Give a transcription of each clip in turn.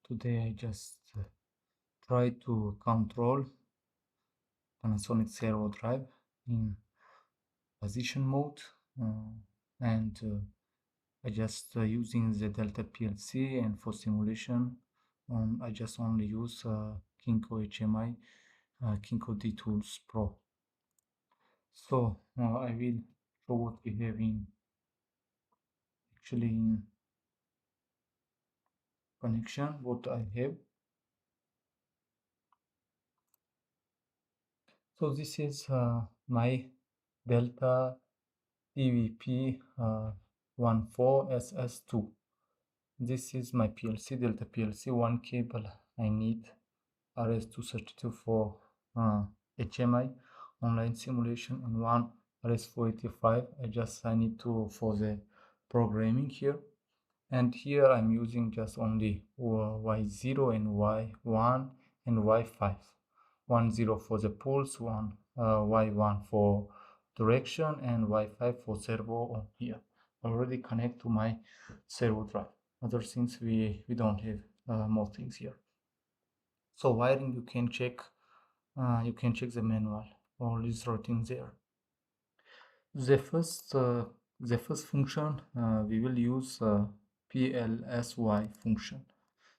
Today I just try to control Panasonic servo drive in position mode and I just using the Delta PLC, and for simulation I just only use Kinco HMI Kinco DTools Pro. So I will show what we have in connection, what I have. So this is my Delta EVP 14SS2. This is my PLC, Delta PLC. One cable I need RS232 for HMI online simulation, and one RS485 I need to for the programming here. And here I'm using just only Y0 and Y1 and Y5. 10 for the pulse, Y1 for direction, and Y5 for servo on here. Already connect to my servo drive. Other things we don't have more things here. So wiring you can check the manual. All is written there. The first function we will use PLSY function.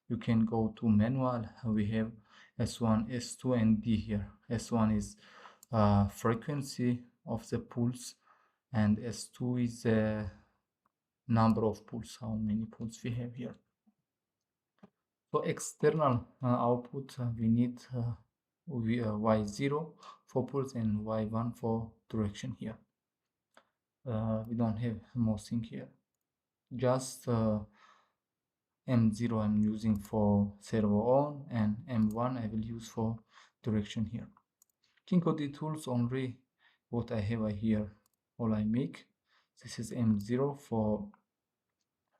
You can go to manual. We have S1, S2, and D here. S1 is frequency of the pulse, and S2 is the number of pulse, how many pulse we have here. For external output, we need Y0 for pulse and Y1 for direction here. We don't have more thing here. Just M0 I'm using for servo on, and M1 I will use for direction here. Kinco DTools only what I have here, all I make. This is M0 for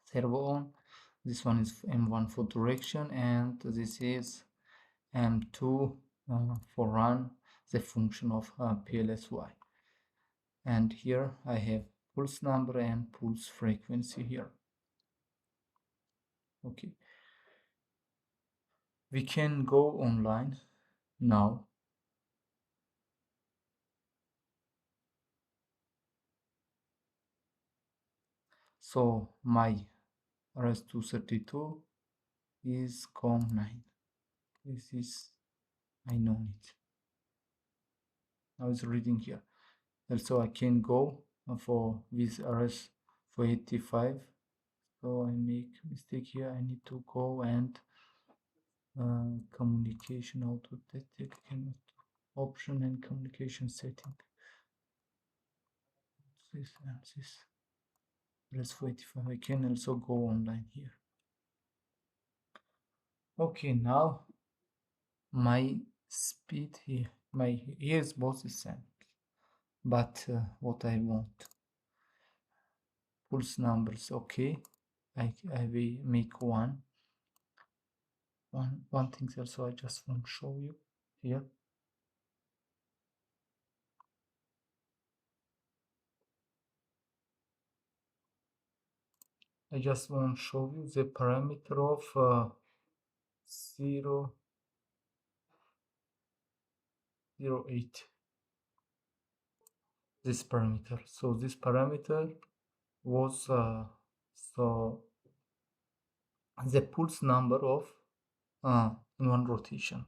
servo on, this one is M1 for direction, and this is M2 for run the function of PLSY. And here I have pulse number and pulse frequency here. Okay, we can go online now. So my RS232 is COM9. This is, I know it. I was reading here. Also I can go for with RS485. So I make mistake here. I need to go and communication auto detect option and communication setting. This and this. RS485. I can also go online here. Okay, now my speed here, here's both the same, but what I want, pulse numbers. Okay, I will make one thing there, so I just want to show you here. I just want to show you the parameter of 0.08, this parameter. So this parameter was so the pulse number of in one rotation.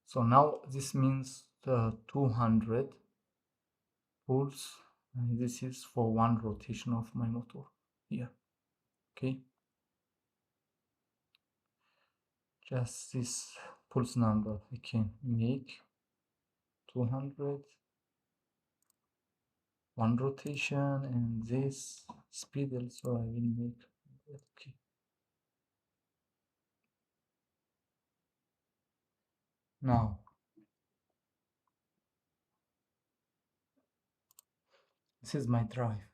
So now this means 200 pulse, and this is for one rotation of my motor here. Okay, just this pulse number I can make 200 one rotation, and this speed also I will make. Okay, now this is my drive.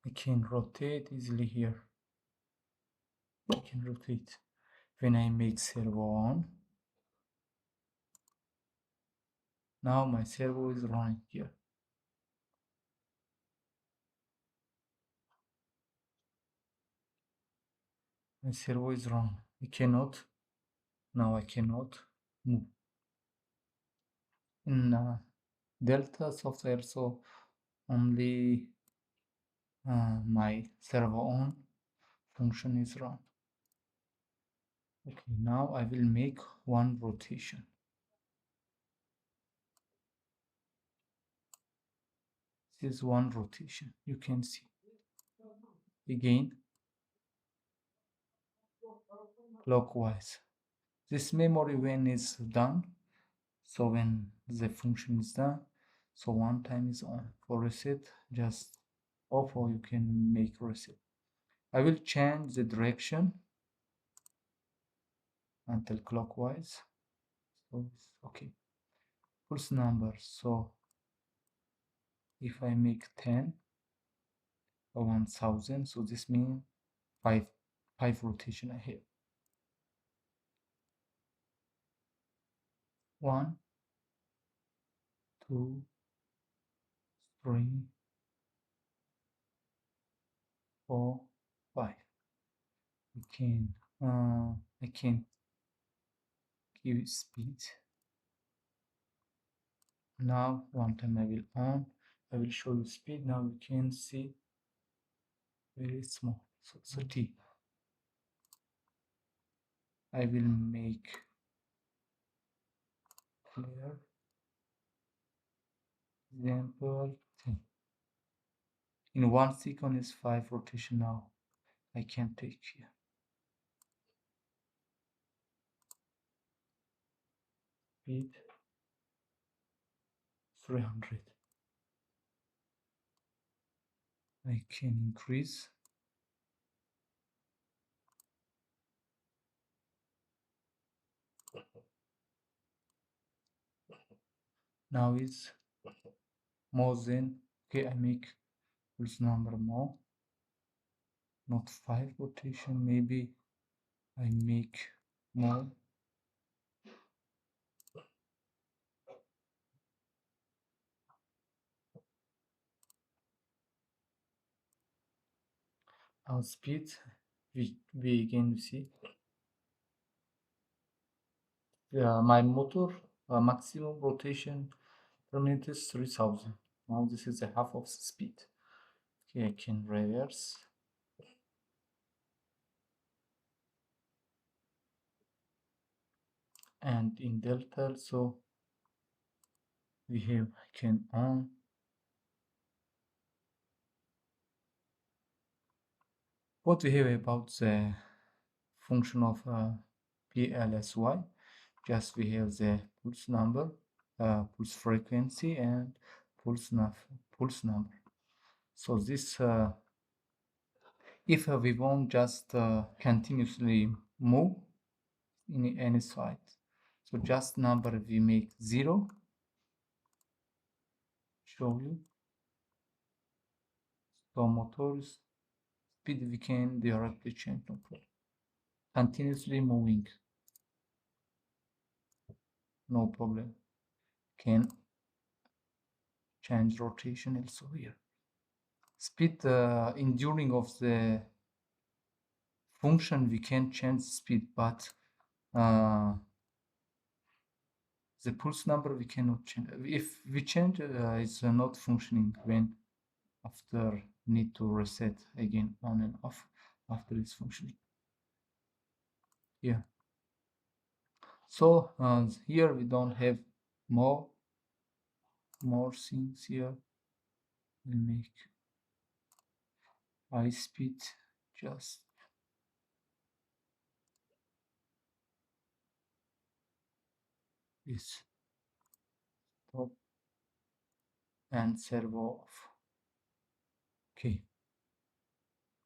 I can rotate easily here. I can rotate when I make servo on. Now my servo is running here. My servo is running. I cannot. Now I cannot move. In Delta software, so only my servo on function is run. Okay, now I will make one rotation. This is one rotation, you can see. Again, clockwise. This memory when is done, so when the function is done, so one time is on. For reset, just off, or you can make reset. I will change the direction until clockwise. So okay. Pulse number. So if I make 10 or 1000, so this means five rotation ahead. 1, 2, 3, 4, 5. I can give speed. Now one time I will on. I will show you speed. Now you can see very small. So 30. I will make clear example 10. In 1 second is 5 rotation. Now I can take here. Speed 300. I can increase. Now it's more than, okay, I make this number more, not 5 rotation, maybe I make more. Our speed, we again see my motor maximum rotation per minute is 3000. Now this is a half of the speed. Okay, I can reverse. And in delta also we have, I can on. What we have about the function of PLSY, just we have the pulse number, pulse frequency, and pulse number. So this if we want just continuously move in any side, so just number we make 0, show you. So motors speed we can directly change, no problem. Continuously moving, no problem. Can change rotation also here. Speed enduring of the function we can change speed, but the pulse number we cannot change. If we change, it's not functioning when after need to reset again on and off after it's functioning. Yeah. So here we don't have more things here. We make high speed, just this stop and servo off. Okay.